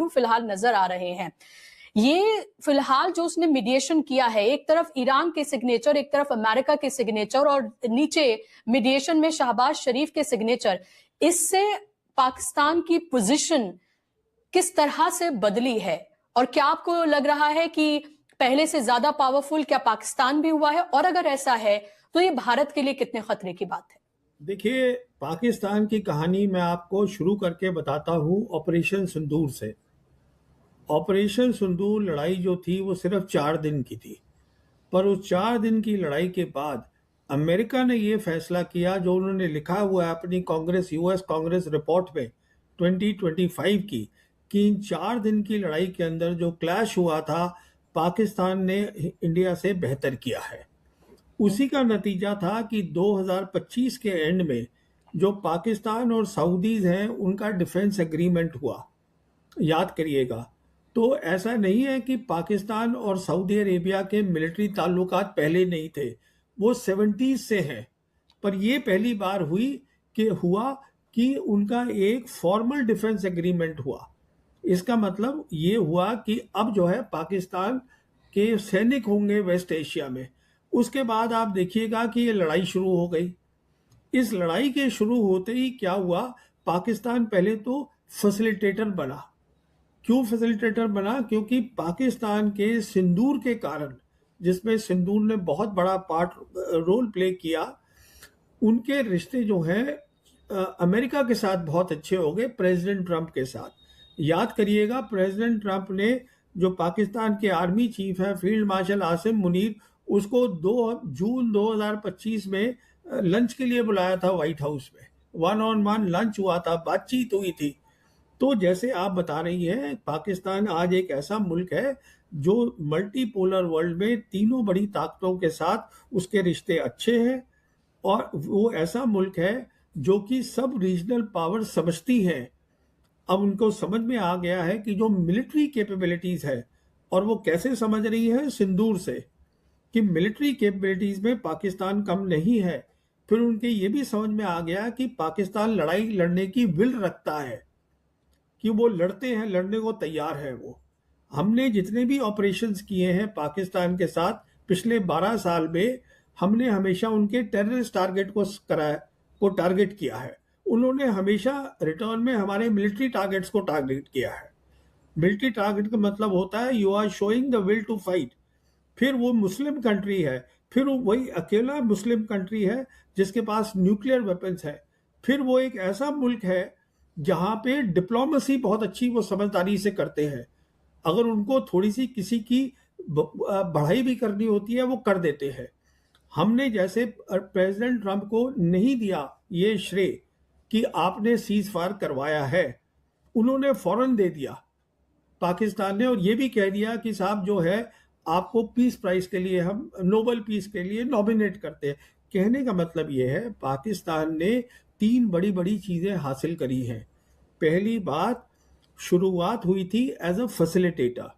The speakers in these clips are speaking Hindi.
लड्डू फिलहाल नजर आ रहे हैं। ये फिलहाल जो उसने मीडिएशन किया है, एक तरफ ईरान के सिग्नेचर, एक तरफ अमेरिका के सिग्नेचर और नीचे मीडिएशन में शहबाज शरीफ के सिग्नेचर, इससे पाकिस्तान की पोजीशन किस तरह से बदली है? और क्या आपको लग रहा है कि पहले से ज्यादा पावरफुल क्या पाकिस्तान भी हुआ है? और अगर ऐसा है तो ये भारत के लिए कितने खतरे की बात है? देखिए, पाकिस्तान की कहानी मैं आपको शुरू करके बताता हूँ ऑपरेशन सिंदूर से। ऑपरेशन सिंदूर लड़ाई जो थी वो सिर्फ 4 दिन की थी, पर उस 4 दिन की लड़ाई के बाद अमेरिका ने ये फैसला किया, जो उन्होंने लिखा हुआ है अपनी कांग्रेस यूएस कांग्रेस रिपोर्ट में 2025 की, कि इन 4 दिन की लड़ाई के अंदर जो क्लैश हुआ था, पाकिस्तान ने इंडिया से बेहतर किया है। उसी का नतीजा था कि 2025 के एंड में जो पाकिस्तान और सऊदीज हैं उनका डिफेंस एग्रीमेंट हुआ, याद करिएगा। तो ऐसा नहीं है कि पाकिस्तान और सऊदी अरेबिया के मिलिट्री ताल्लुकात पहले नहीं थे, वो 70s से हैं, पर ये पहली बार हुआ कि उनका एक फॉर्मल डिफेंस एग्रीमेंट हुआ। इसका मतलब ये हुआ कि अब जो है पाकिस्तान के सैनिक होंगे वेस्ट एशिया में। उसके बाद आप देखिएगा कि ये लड़ाई शुरू हो गई। इस लड़ाई के शुरू होते ही क्या हुआ, पाकिस्तान पहले तो फैसिलिटेटर बना। क्यों फैसिलिटेटर बना? क्योंकि पाकिस्तान के सिंदूर के कारण, जिसमें सिंदूर ने बहुत बड़ा रोल प्ले किया, उनके रिश्ते जो हैं अमेरिका के साथ बहुत अच्छे हो गए, प्रेसिडेंट ट्रंप के साथ। याद करिएगा, प्रेसिडेंट ट्रंप ने जो पाकिस्तान के आर्मी चीफ है फील्ड मार्शल आसिम मुनीर, उसको 2 जून 2025 में लंच के लिए बुलाया था व्हाइट हाउस में। 1-on-1 लंच हुआ था, बातचीत हुई थी। तो जैसे आप बता रही हैं, पाकिस्तान आज एक ऐसा मुल्क है जो मल्टीपोलर वर्ल्ड में तीनों बड़ी ताकतों के साथ उसके रिश्ते अच्छे हैं, और वो ऐसा मुल्क है जो कि सब रीजनल पावर समझती हैं। अब उनको समझ में आ गया है कि जो मिलिट्री कैपेबिलिटीज है, और वो कैसे समझ रही है? सिंदूर से, कि मिलिट्री कैपेबिलिटीज में पाकिस्तान कम नहीं है। फिर उनके ये भी समझ में आ गया कि पाकिस्तान लड़ाई लड़ने की विल रखता है, कि वो लड़ते हैं, लड़ने को तैयार है वो। हमने जितने भी ऑपरेशंस किए हैं पाकिस्तान के साथ पिछले 12 साल में, हमने हमेशा उनके टेररिस्ट टारगेट को टारगेट किया है। उन्होंने हमेशा रिटर्न में हमारे मिलिट्री टारगेट्स को टारगेट किया है। मिलिट्री टारगेट का मतलब होता है you are showing the will to fight. फिर वो मुस्लिम कंट्री है, फिर वो वही अकेला मुस्लिम कंट्री है जिसके पास न्यूक्लियर वेपन्स है। फिर वो एक ऐसा मुल्क है जहां पे डिप्लोमेसी बहुत अच्छी वो समझदारी से करते हैं। अगर उनको थोड़ी सी किसी की बढ़ाई भी करनी होती है वो कर देते हैं। हमने जैसे प्रेसिडेंट ट्रंप को नहीं दिया ये श्रेय कि आपने सीज फायर करवाया है, उन्होंने फौरन दे दिया पाकिस्तान ने, और ये भी कह दिया कि साहब जो है आपको पीस प्राइज के लिए, हम नोबेल पीस के लिए नॉमिनेट करते हैं। कहने का मतलब ये है, पाकिस्तान ने 3 बड़ी बड़ी चीजें हासिल करी हैं। पहली बात, शुरुआत हुई थी एज अ फैसिलिटेटर।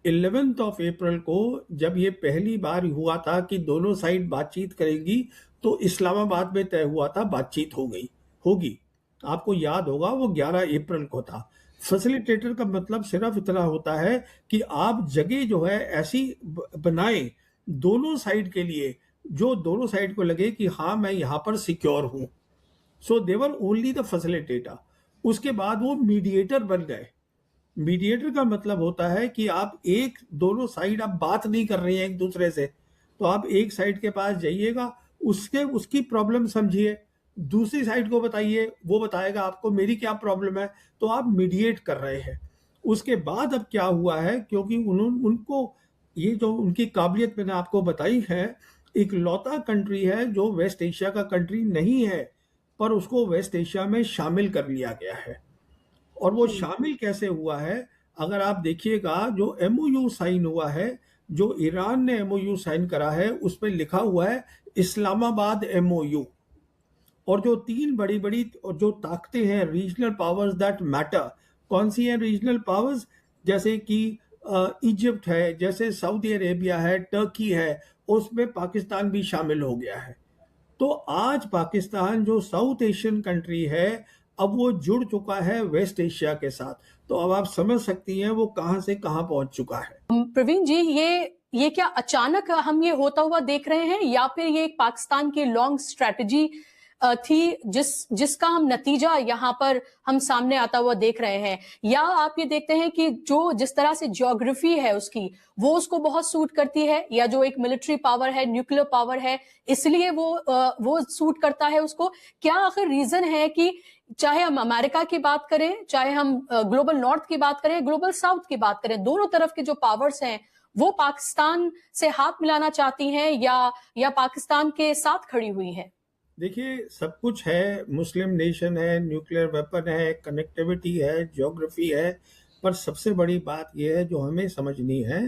11 अप्रैल को जब ये पहली बार हुआ था कि दोनों साइड बातचीत करेंगी, तो इस्लामाबाद में तय हुआ था बातचीत होगी। आपको याद होगा वो 11 अप्रैल को था। फैसिलिटेटर का मतलब सिर्फ इतना होता है कि आप जगह जो है ऐसी बनाएं दोनों साइड के लिए, जो दोनों साइड को लगे कि हाँ मैं यहां पर सिक्योर हूं। सो देवर ओनली द फैसिलिटेटर। उसके बाद वो मीडिएटर बन गए। मीडिएटर का मतलब होता है कि आप दोनों साइड आप बात नहीं कर रहे हैं एक दूसरे से, तो आप एक साइड के पास जाइएगा, उसकी प्रॉब्लम समझिए, दूसरी साइड को बताइए, वो बताएगा आपको मेरी क्या प्रॉब्लम है, तो आप मीडिएट कर रहे हैं। उसके बाद अब क्या हुआ है, क्योंकि उनको ये जो उनकी काबिलियत मैंने आपको बताई है, एक लौता कंट्री है जो वेस्ट एशिया का कंट्री नहीं है, पर उसको वेस्ट एशिया में शामिल कर लिया गया है। और वो शामिल कैसे हुआ है? अगर आप देखिएगा, जो एमओयू साइन हुआ है, जो ईरान ने एमओयू साइन करा है, उसमें लिखा हुआ है इस्लामाबाद एमओयू। और जो 3 बड़ी बड़ी और जो ताकतें हैं, रीजनल पावर्स दैट मैटर, कौन सी हैं रीजनल पावर्स? जैसे कि इजिप्ट है, जैसे सऊदी अरेबिया है, टर्की है, उसमें पाकिस्तान भी शामिल हो गया है। तो आज पाकिस्तान जो साउथ एशियन कंट्री है, अब वो जुड़ चुका है वेस्ट एशिया के साथ। तो अब आप समझ सकती हैं वो कहां से कहां पहुंच चुका है। प्रवीण जी, ये क्या अचानक हम ये होता हुआ देख रहे हैं, या फिर ये एक पाकिस्तान की लॉन्ग स्ट्रेटजी थी जिसका हम नतीजा यहाँ पर हम सामने आता हुआ देख रहे हैं? या आप ये देखते हैं कि जो जिस तरह से ज्योग्राफी है उसकी, वो उसको बहुत सूट करती है, या जो एक मिलिट्री पावर है, न्यूक्लियर पावर है, इसलिए वो सूट करता है उसको? क्या आखिर रीजन है कि चाहे हम अमेरिका की बात करें, चाहे हम ग्लोबल नॉर्थ की बात करें, ग्लोबल साउथ की बात करें, दोनों तरफ के जो पावर्स हैं वो पाकिस्तान से हाथ मिलाना चाहती हैं या पाकिस्तान के साथ खड़ी हुई हैं? देखिए, सब कुछ है, मुस्लिम नेशन है, न्यूक्लियर वेपन है, कनेक्टिविटी है, ज्योग्राफी है, पर सबसे बड़ी बात यह है जो हमें समझनी है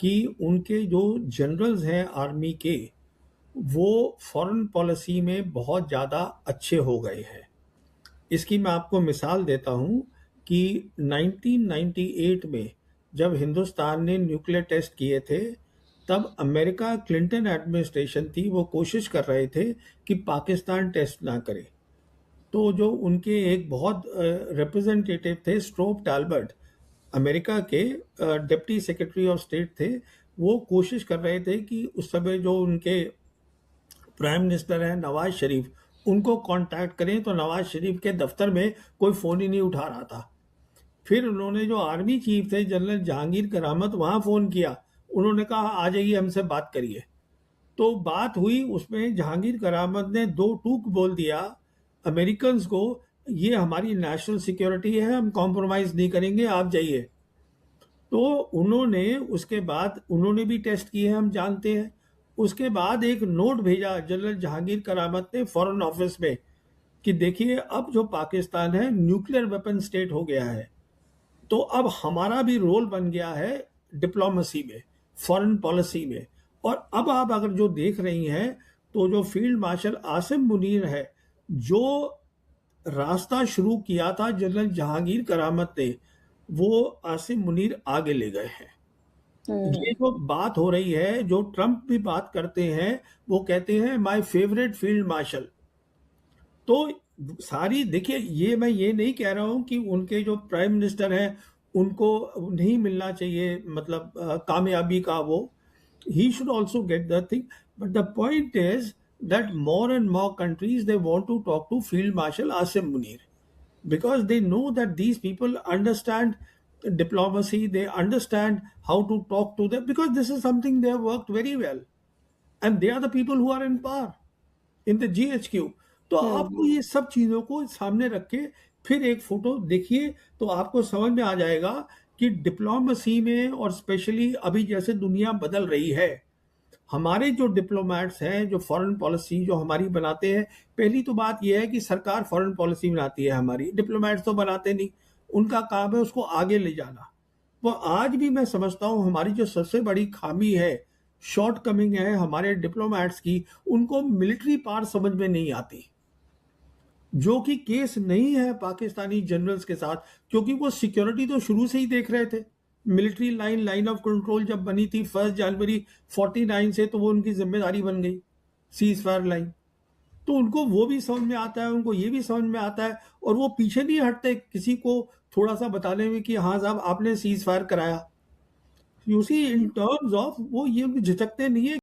कि उनके जो जनरल्स हैं आर्मी के, वो फॉरेन पॉलिसी में बहुत ज़्यादा अच्छे हो गए हैं। इसकी मैं आपको मिसाल देता हूँ कि 1998 में जब हिंदुस्तान ने न्यूक्लियर टेस्ट किए थे, तब अमेरिका क्लिंटन एडमिनिस्ट्रेशन थी, वो कोशिश कर रहे थे कि पाकिस्तान टेस्ट ना करे। तो जो उनके एक बहुत रिप्रेजेंटेटिव थे, स्ट्रोप टैलबर्ट, अमेरिका के डिप्टी सेक्रेटरी ऑफ स्टेट थे, वो कोशिश कर रहे थे कि उस समय जो उनके प्राइम मिनिस्टर हैं नवाज शरीफ, उनको कांटेक्ट करें, तो नवाज शरीफ के दफ्तर में कोई फ़ोन ही नहीं उठा रहा था। फिर उन्होंने जो आर्मी चीफ थे जनरल जहांगीर करामत, वहाँ फ़ोन किया, उन्होंने कहा आ जाइए हमसे बात करिए। तो बात हुई, उसमें जहांगीर करामत ने दो टूक बोल दिया अमेरिकन्स को, ये हमारी नेशनल सिक्योरिटी है, हम कॉम्प्रोमाइज़ नहीं करेंगे, आप जाइए। तो उन्होंने उसके बाद उन्होंने भी टेस्ट किए, हम जानते हैं। उसके बाद एक नोट भेजा जनरल जहांगीर करामत ने फॉरेन ऑफिस में कि देखिए अब जो पाकिस्तान है न्यूक्लियर वेपन स्टेट हो गया है, तो अब हमारा भी रोल बन गया है डिप्लोमेसी में, फॉरेन पॉलिसी में। और अब आप अगर जो देख रही हैं, तो जो फील्ड मार्शल आसिम मुनीर है, जो रास्ता शुरू किया था जनरल जहांगीर करामत ने, वो आसिम मुनीर आगे ले गए हैं। ये जो बात हो रही है, जो ट्रंप भी बात करते हैं, वो कहते हैं माय फेवरेट फील्ड मार्शल। तो सारी देखिए, ये मैं ये नहीं कह रहा हूं कि उनके जो प्राइम मिनिस्टर हैं उनको नहीं मिलना चाहिए, मतलब कामयाबी का वो, he should also get the thing. But the point is that more and more countries they want to talk to Field Marshal Asim Munir because they know that these people understand diplomacy, they understand how to talk to them because this is something they have worked very well, and they are the people who are in power in the GHQ. तो आपको ये सब चीजों को सामने रख के फिर एक फोटो देखिए, तो आपको समझ में आ जाएगा कि डिप्लोमेसी में, और स्पेशली अभी जैसे दुनिया बदल रही है, हमारे जो डिप्लोमेट्स हैं, जो फॉरेन पॉलिसी जो हमारी बनाते हैं, पहली तो बात यह है कि सरकार फॉरेन पॉलिसी बनाती है, हमारी डिप्लोमेट्स तो बनाते नहीं, उनका काम है उसको आगे ले जाना। वो आज भी मैं समझता हूँ हमारी जो सबसे बड़ी खामी है, शॉर्ट कमिंग है हमारे डिप्लोमेट्स की, उनको मिलिट्री पावर समझ में नहीं आती, जो कि केस नहीं है पाकिस्तानी जनरल्स के साथ, क्योंकि वो सिक्योरिटी तो शुरू से ही देख रहे थे। मिलिट्री लाइन ऑफ कंट्रोल जब बनी थी 1 जनवरी 49 से, तो वो उनकी जिम्मेदारी बन गई, सीज फायर लाइन। तो उनको वो भी समझ में आता है, उनको ये भी समझ में आता है, और वो पीछे नहीं हटते किसी को थोड़ा सा बताने में कि हाँ साहब आपने सीज फायर कराया। You see in terms of, वो ये झिझकते नहीं है